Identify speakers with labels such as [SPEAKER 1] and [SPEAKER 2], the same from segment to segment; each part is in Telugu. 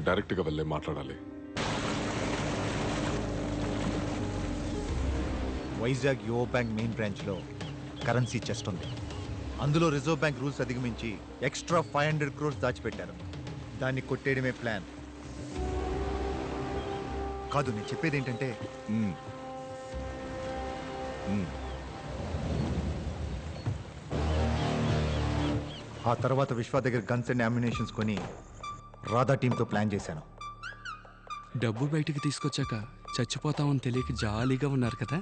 [SPEAKER 1] డైరెక్ట్ గా వెళ్ళే మాట్లాడాలి.
[SPEAKER 2] వైజాగ్ యువ బ్యాంక్ మెయిన్ బ్రాంచ్ లో కరెన్సీ చెస్ట్ ఉంది. అందులో రిజర్వ్ బ్యాంక్ రూల్స్ అధిగమించి ఎక్స్ట్రా 500 crores దాచిపెట్టారు. దాన్ని కొట్టేయడమే ప్లాన్. కాదు, నేను చెప్పేది ఏంటంటే ఆ తర్వాత విశ్వ దగ్గర గన్స్ అండ్ అమ్యునేషన్స్ కొని రాధా టీంతో ప్లాన్ చేశాను.
[SPEAKER 3] డబ్బు బయటికి తీసుకొచ్చాక చచ్చిపోతామని తెలియక జాలీగా ఉన్నారు కదా.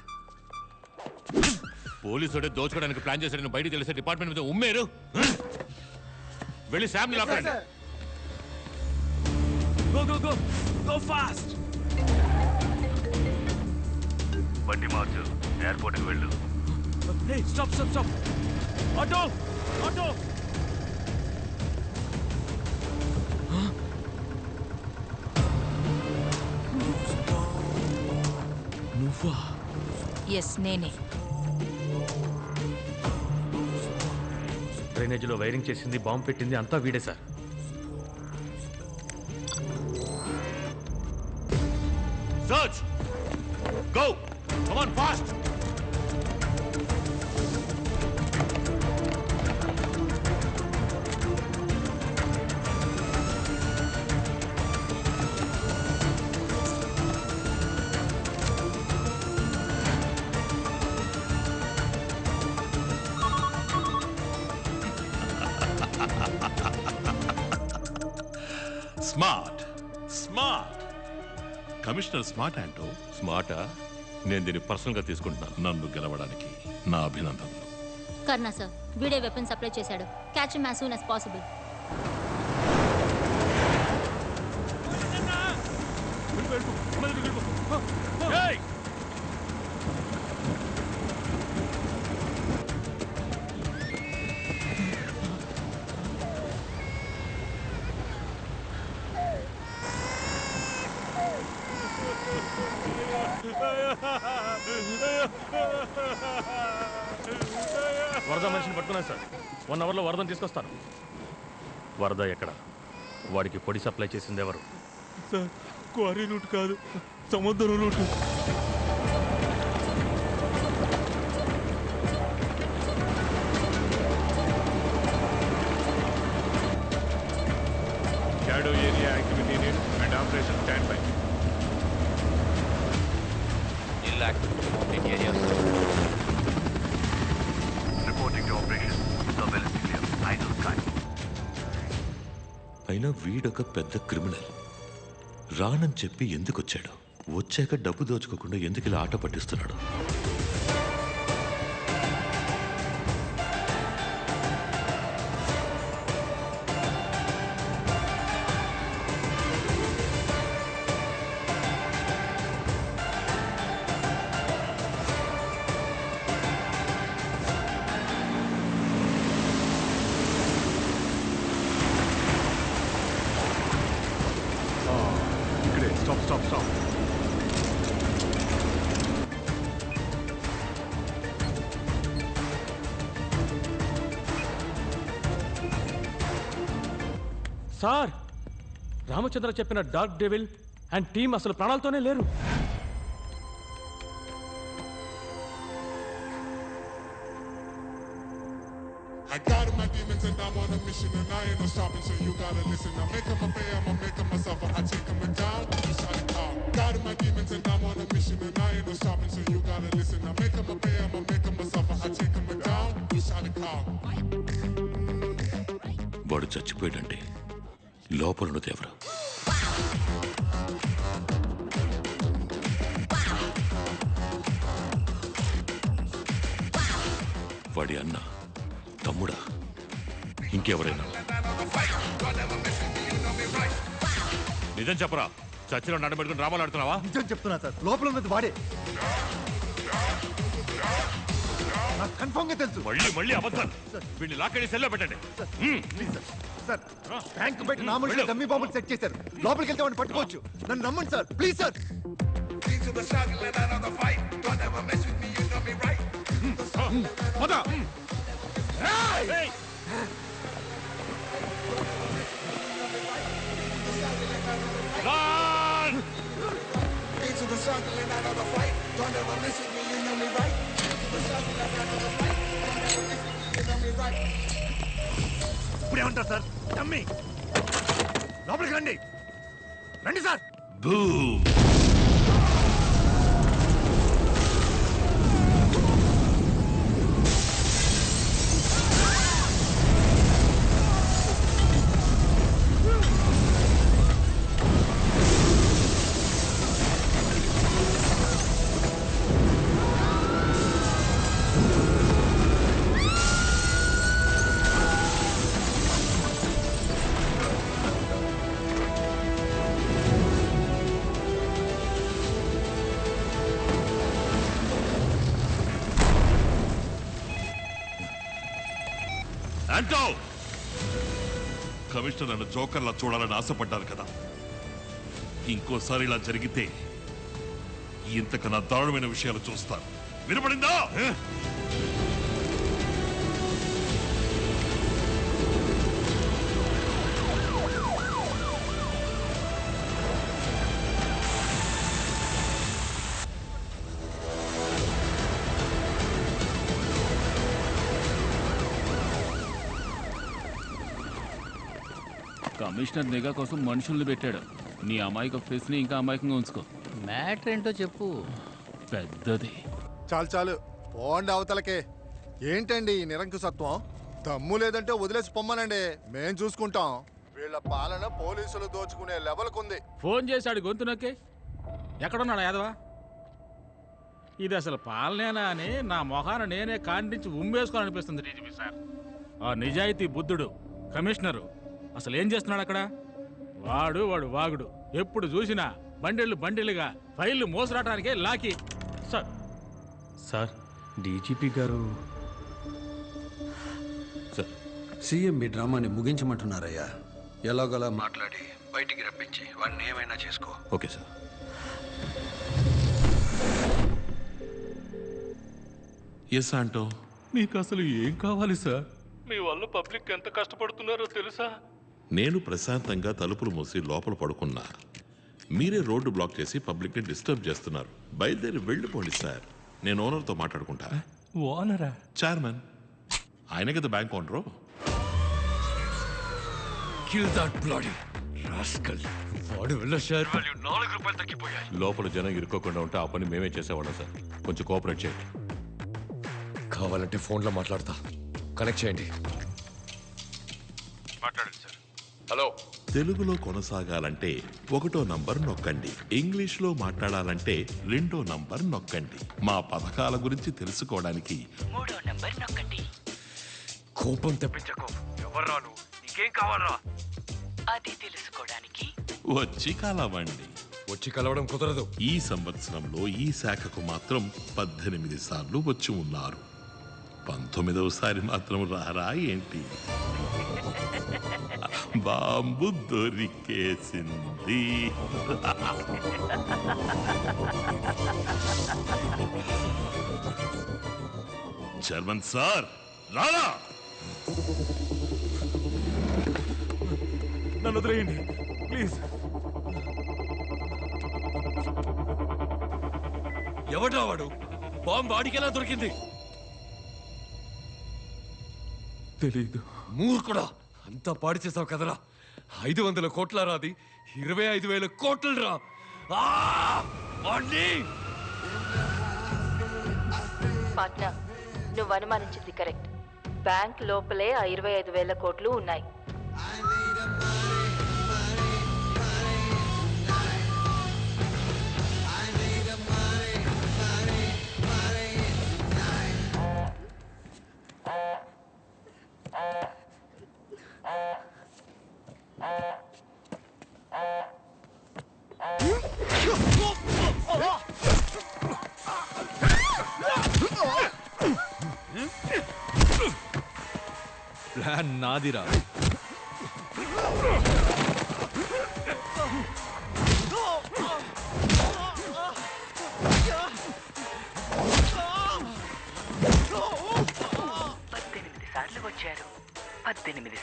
[SPEAKER 4] పోలీసుడే దోచుకోవడానికి ప్లాన్ చేశాడని బయటికి తెలిసే డిపార్ట్మెంట్ మీద ఉమ్మేరు. వెళ్ళి శామ్ని లాక్కండి.
[SPEAKER 3] Go go go go fast.
[SPEAKER 5] బండి మార్చు, ఎయిర్పోర్ట్కి వెళ్ళు.
[SPEAKER 3] Hey stop stop stop. Auto auto. నువ్వా?
[SPEAKER 6] ఎస్, నేనే.
[SPEAKER 5] డ్రైనేజీలో వైరింగ్ చేసింది, బాంబు పెట్టింది అంతా వీడే sir.
[SPEAKER 4] Search go come on fast. Smart smart commissioner smart అంటూ. స్మార్టా? నేను దీన్ని పర్సనల్ గా తీసుకుంటున్నాను. నన్ను గెలవడానికి నా అభినందనలు.
[SPEAKER 7] కర్నా సార్, వీడే వెపన్ సప్లై చేశాడు. Catch him as soon as possible.
[SPEAKER 5] వరద మనిషిని పట్టుకున్నాను సార్. 1 hourలో వరదను తీసుకొస్తాను. వరద ఎక్కడ? వాడికి పొడి సప్లై చేసింది ఎవరు?
[SPEAKER 4] సార్, క్వారీ రూట్ కాదు, సముద్రం route.
[SPEAKER 8] Shadow area activity unit and operation standby.
[SPEAKER 5] Ill activity moving areas. Reporting to operation. Surveillance clear. Idle sky.
[SPEAKER 4] అయినా వీడొక పెద్ద క్రిమినల్. రానని చెప్పి ఎందుకు వచ్చాడు? వచ్చాక డబ్బు దోచుకోకుండా ఎందుకు ఇలా ఆట పట్టిస్తున్నాడు?
[SPEAKER 8] Stop.
[SPEAKER 5] సార్, రామచంద్ర చెప్పిన డార్క్ డెవిల్ అండ్ టీమ్ అసలు ప్రాణాలతోనే లేరు.
[SPEAKER 9] I got my demons and I'm on a mission and I ain't no stopping, so you gotta listen. I make them a pay, I'ma make them myself, I take them down, you shot it out. Got my demons and I'm on a mission and I ain't no stopping, so you gotta listen. I make them a pay, I'ma make them myself, I take them down, you shot it out.
[SPEAKER 4] వాడు చచ్చిపోయాడంటే లోపలున్నది ఎవరు? వాడి అన్న, తమ్ముడా, ఇంకెవరైనా? నిజం చెప్పరా? చర్చిలో నడబెట్టుకుని డ్రామాలు ఆడుతున్నావా?
[SPEAKER 2] నిజం చెప్తున్నా సార్, లోపల ఉన్నది వాడే. నాకు కన్ఫర్మ్ గా తెలుసు.
[SPEAKER 4] మళ్ళీ అబద్ధాలు. వీడిని లాక్కడి సెల్లో పెట్టండి.
[SPEAKER 2] సార్, బ్యాంక్ బయట నా మనుషులు డమ్మీ బాంబులు సెట్ చేశారు. లోపలికి వెళ్తే వాడిని పట్టుకోవచ్చు. నన్ను నమ్మండి సార్, ప్లీజ్ సార్.
[SPEAKER 4] Hey!
[SPEAKER 2] ఇప్పుడేమంటారు సార్? తమ్మి లోపలికి రండి, రండి సార్.
[SPEAKER 4] బూమ్. యాంటో, కమిషనర్ నన్ను జోకర్లా చూడాలని ఆశపడ్డారు కదా. ఇంకోసారి ఇలా జరిగితే ఇంతకన్నా దారుణమైన విషయాలు చూస్తారు. వినపడిందా?
[SPEAKER 1] కమిషనర్ నిఘా కోసం మనుషుల్ని పెట్టాడు. నీ అమాయక ఫేస్ ని ఇంకా అమాయకంగా ఉంచుకో.
[SPEAKER 10] మ్యాటర్ ఏంటో చెప్పు.
[SPEAKER 1] పెద్దది.
[SPEAKER 11] చాలు చాలు, పోండి అవతలకే. ఏంటండి ఈ నిరంకుశత్వం? దమ్ము లేదంటే వదిలేసి పొమ్మనండి, మేం చూసుకుంటాం. వీళ్ళ పాలన పోలీసులు దోచుకునే లెవెల్కుంది.
[SPEAKER 10] ఫోన్ చేశాడు గొంతు నొక్కి. ఎక్కడున్నాడు యాదవా? ఇది అసలు పాలనేనా అని నా మొహాన నేనే కాండించి ఉమ్మేసుకోవాలనిపిస్తుంది డీజీపీ సార్. ఆ నిజాయితీ బుద్ధుడు కమిషనరు అసలు ఏం చేస్తున్నాడు అక్కడ? వాడు వాగుడు. ఎప్పుడు చూసినా బండిలుగా ఫైళ్లు మోసరాటానికే లాకి.
[SPEAKER 5] సార్ సార్ డీజీపీ గారు
[SPEAKER 3] సార్, సీఎం మీ డ్రామాని ముగించమంటున్నారయ్యా. ఎలాగోలా మాట్లాడి బయటికి రప్పించి వాడిని ఏమైనా చేసుకో.
[SPEAKER 4] Okay sir. ఎస్ ఆంటో,
[SPEAKER 5] మీకు అసలు ఏం కావాలి సార్? మీ వల్ల పబ్లిక్ ఎంత కష్టపడుతున్నారో తెలుసా?
[SPEAKER 4] నేను ప్రశాంతంగా తలుపులు మూసి లోపల పడుకున్నా. మీరే రోడ్డు బ్లాక్ చేసి పబ్లిక్ ని డిస్టర్బ్ చేస్తున్నారు. బయలుదేరి వెళ్ళిపోండి సార్, నేను ఓనర్తో మాట్లాడుకుంటా.
[SPEAKER 5] ఓనరా?
[SPEAKER 4] చైర్మన్ ఆయన కదా బ్యాంక్ ఓనరు.
[SPEAKER 5] వాడు వెళ్ళారు. లోపల జనం ఇరుక్కోకుండా ఉంటే ఆ పని మేమే చేసేవాళ్ళం సార్. కొంచెం కోఆపరేట్ చేయండి.
[SPEAKER 12] కావాలంటే ఫోన్లో మాట్లాడతా, కనెక్ట్ చేయండి.
[SPEAKER 8] మాట్లాడండి సార్.
[SPEAKER 12] హలో.
[SPEAKER 4] తెలుగులో కొనసాగాలంటే 1వ నంబర్ నొక్కండి. ఇంగ్లీష్లో మాట్లాడాలంటే 2వ నంబర్ నొక్కండి. మా పథకాల గురించి తెలుసుకోవడానికి
[SPEAKER 6] 3వ నంబర్ నొక్కండి.
[SPEAKER 12] కోపం తెప్పించకు. ఎవర్రా నువ్వు? నీకేం కావాలరా?
[SPEAKER 6] అది తెలుసుకోవడానికి
[SPEAKER 4] వచ్చి కలవండి.
[SPEAKER 12] వచ్చి కలవడం కుదరదు.
[SPEAKER 4] ఈ సంవత్సరంలో ఈ శాఖకు మాత్రం 18 సార్లు వచ్చి ఉన్నారు. 19వ సారి మాత్రం రారా ఏంటి? బాంబు దొరికేసింది. చైర్మన్ సార్ రారా?
[SPEAKER 5] నన్ను వదిలేయండి ప్లీజ్.
[SPEAKER 12] ఎవడ్రా వాడు? బాంబు వాడికెలా దొరికింది?
[SPEAKER 5] తెలీదు.
[SPEAKER 12] మూర్ఖుడా, అంతా పాడు చేసావు కదరా. 500 కోట్ల రాది, 25,000 కోట్లు రా.
[SPEAKER 6] పాట్నా, నువ్వు అనుమానించింది కరెక్ట్. బ్యాంక్ లోపలే ఆ 25,000 కోట్లు ఉన్నాయి.
[SPEAKER 5] ప్లాన్ నాదిరా.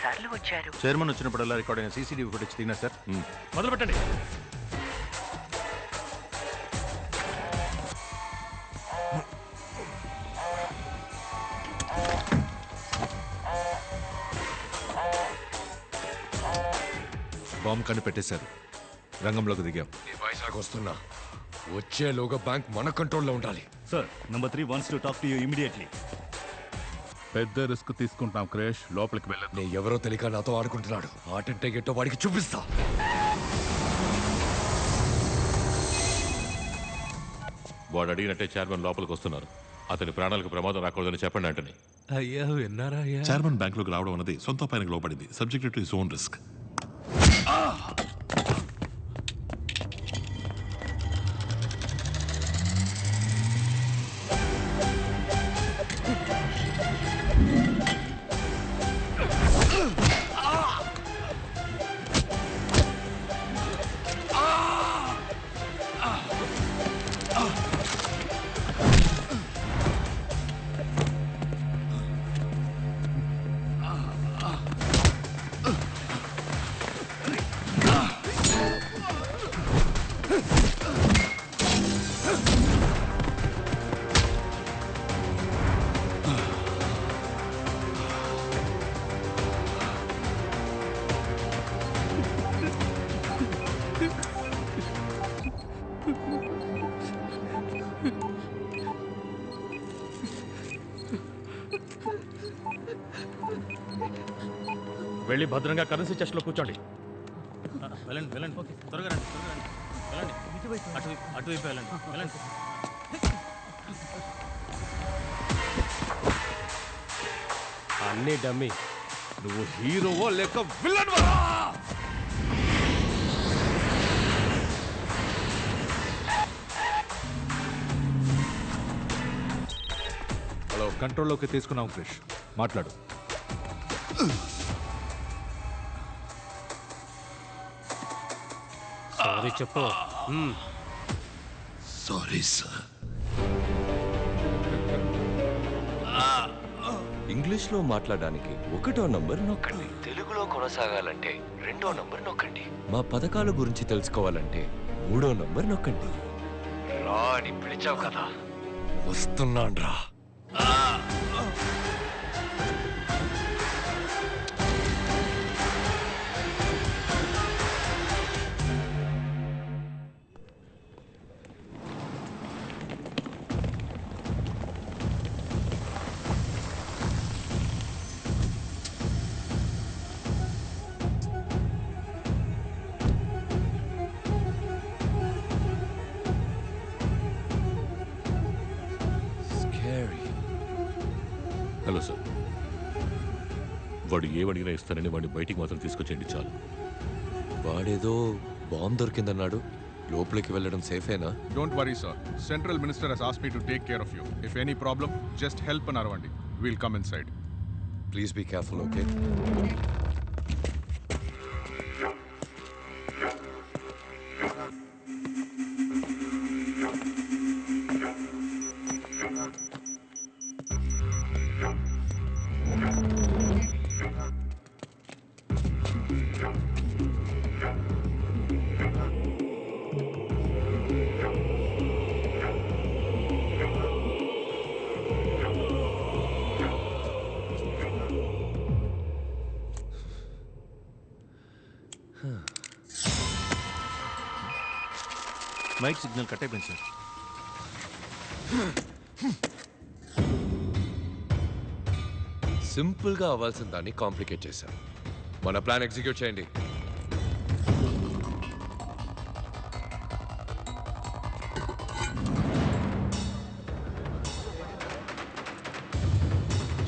[SPEAKER 6] సార్లు వచ్చారు. ఇచ్చారు.
[SPEAKER 5] చైర్మన్ వచ్చినప్పుడల్లా రికార్డ్ అయిన సీసీటీవీ ఫుటేజ్ తిన్నా సార్. మొదలు పెట్టండి.
[SPEAKER 2] బాంబు కనిపెట్టేశారు. రంగంలోకి దిగాం.
[SPEAKER 12] వైజాగ్ వస్తున్నా. వచ్చేలోగా బ్యాంక్ మన కంట్రోల్లో ఉండాలి.
[SPEAKER 5] Sir, number 3 wants to talk to you immediately.
[SPEAKER 8] పెద్ద రిస్క్ తీసుకుంటాం క్రేష్, లోపలికి వెళ్ళదు.
[SPEAKER 12] నేను ఎవరో తెలియక నాతో ఆడుకుంటున్నాడు. ఆటంటే గెట్టో వాడికి చూపిస్తా.
[SPEAKER 4] వాడు అడిగినట్టే చైర్మన్ లోపలికి వస్తున్నారు. అతని ప్రాణాలకు ప్రమాదం రాకూడదని చెప్పండి అంటని.
[SPEAKER 12] అయ్యా విన్నారా అయ్యా?
[SPEAKER 4] చైర్మన్ బ్యాంకులోకి రావడం అన్నది సొంత పైనకు లోపడింది, subject to his own risk.
[SPEAKER 5] వెళ్ళి భద్రంగా కరెన్సీ చెస్ట్లో కూర్చోండి. వెళ్ళండి వెళ్ళండి, త్వరగా రండి, వెళ్ళండి, అటువైపు వెళ్ళండి, వెళ్ళండి.
[SPEAKER 12] అన్నీ డమ్మి. నువ్వు హీరోవో లేక విలన్వా?
[SPEAKER 8] హలో, కంట్రోల్లోకి తీసుకున్నాం క్రిష్, మాట్లాడు.
[SPEAKER 5] సారీ చెప్పు.
[SPEAKER 4] Sorry sir.
[SPEAKER 12] ఇంగ్లీష్లో మాట్లాడడానికి 1వ నంబర్ నొక్కండి. తెలుగులో కొనసాగాలంటే 2వ నంబర్ నొక్కండి. మా పథకాల గురించి తెలుసుకోవాలంటే 3వ నంబర్ నొక్కండి. రా అని పిలిచావు కదా, వస్తున్నాన్రా.
[SPEAKER 4] హలో సార్, వాడు ఏమడిగినా ఇస్తానని వాడిని బయటికి మాత్రం తీసుకొచ్చేయండి చాలు.
[SPEAKER 12] వాడేదో బాంబు దొరికిందన్నాడు. లోపలికి వెళ్ళడం సేఫేనా?
[SPEAKER 8] Don't worry sir, Central Minister has asked me to take care of you. If any problem, just help an Aravandi. We'll come inside.
[SPEAKER 12] Please be careful, okay?
[SPEAKER 5] Mic signal cut అయిపోయింది సార్.
[SPEAKER 12] సింపుల్గా అవ్వాల్సిన దాన్ని కాంప్లికేట్ చేశాం. మన ప్లాన్ ఎగ్జిక్యూట్ చేయండి.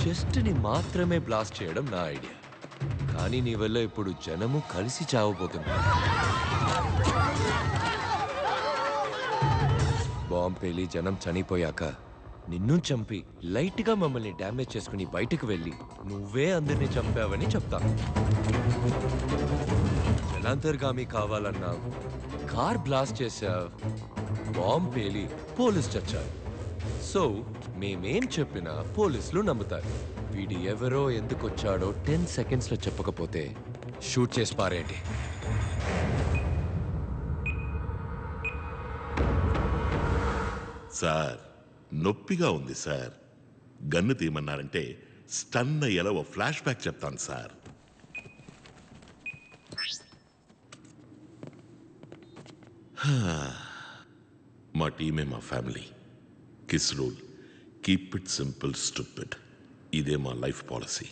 [SPEAKER 12] చెస్ట్ని మాత్రమే బ్లాస్ట్ చేయడం నా ఐడియా. కానీ నీ వల్ల ఇప్పుడు జనము కలిసి చావబోతుంది. బాంబు పేలి జనం చనిపోయాక నిన్ను చంపి లైట్గా మమ్మల్ని డ్యామేజ్ చేసుకుని బయటకు వెళ్ళి నువ్వే అందరినీ చంపావని చెప్తాను. జనాంతర్గామి కావాలన్నా కార్ బ్లాస్ట్ చేశావు, బాంబు పేలి పోలీస్ చచ్చారు. సో మేమేం చెప్పినా పోలీసులు నమ్ముతారు. వీడు ఎవరో ఎందుకు వచ్చాడో 10 సెకండ్స్లో చెప్పకపోతే షూట్ చేసి పారేయండి.
[SPEAKER 4] సార్ నొప్పిగా ఉంది సార్. గన్ను తీయమన్నారంటే స్టన్ అయ్యేలా ఓ ఫ్లాష్ బ్యాక్ చెప్తాను సార్. మా టీమే మా family. Kiss rule, keep it simple stupid. ఇదే మా లైఫ్ పాలసీ.